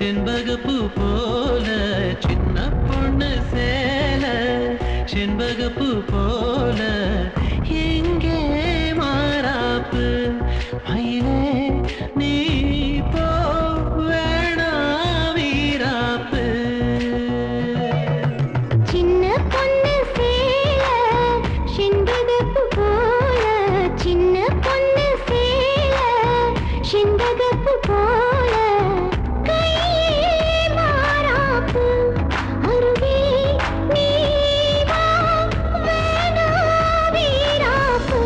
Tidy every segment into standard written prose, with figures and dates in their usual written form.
செண்பகப்பூ போல சின்ன பொண்ணு சேல செண்பகப்பூ போல எங்கே மாறாப்பு மயிலே நீ போ வேணா வீராப்பு சின்ன பொண்ணு சேல செண்பகப்பூ போல சின்ன பொண்ணு சேல செண்பகப்பூ போல கையே மாறாப்பு அருகே நீ வா வேணா வீராப்பு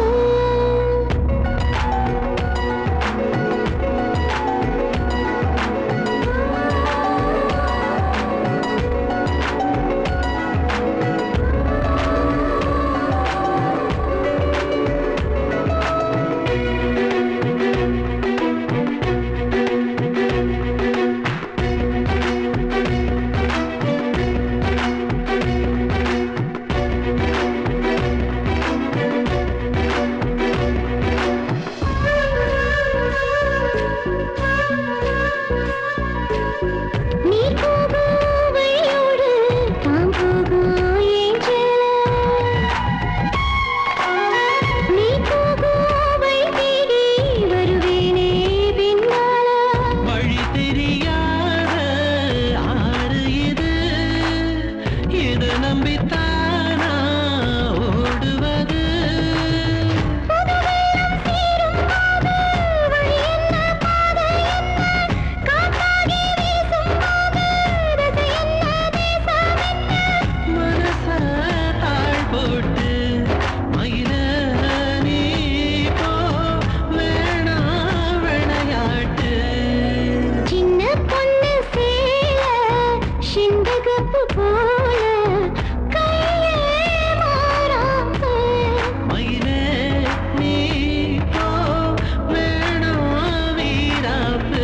நீ போகும் வழியோடு நான் போகும் என் செல்ல நீ போகும் வழி தேடி வருவேனே பின்னால வழி தெரியாத ஆறு இது நம்பித்தானா ஓடுவது புதுவெள்ளம் சேரும் போது வழி என்ன பாதை என்ன காத்தாகி வீசும் போது ரசை என்ன தேசம் என்ன மனச தாழ் போட்டு மயில நீ போ வேணா விளையாட்டு சின்ன பொண்ணு சேல செண்பகப்பூ போல கையே மாறாப்பு மயிலே நீ போ வேணா வீராப்பு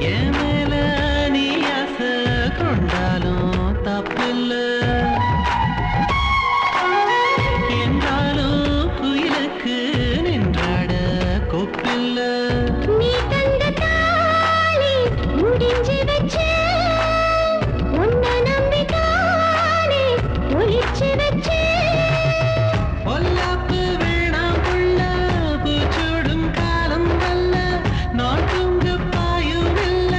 என் மேல நீ ஆசை கொண்டாலும் தப்பில்ல என்றாலும் குயிலுக்கு நின்றாட கொப்பில்ல நீ தந்த தாலி முடிஞ்சு வச்சு உன்னை நம்பித்தானே ஒளிச்சு வச்சு பொல்லாப்பு வேணாம் புள்ள பூச்சூடும் காலம் வல்ல நான் தூங்க பாயும் இல்ல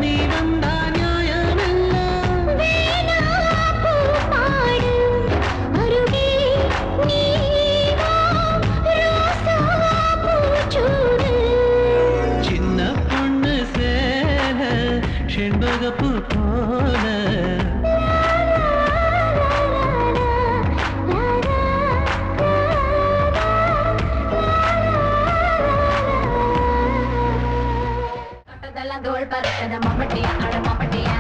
நீ வந்தா நியாயம் இல்ல வேணா பூ பாடு அருகே நீ வா ரோசா பூச்சூடு சின்ன பொண்ணு சேல செண்பகப்பூ போல தொட்டதெல்லாம் தோள் பறக்குது மம்மட்டியா அட மம்மட்டியா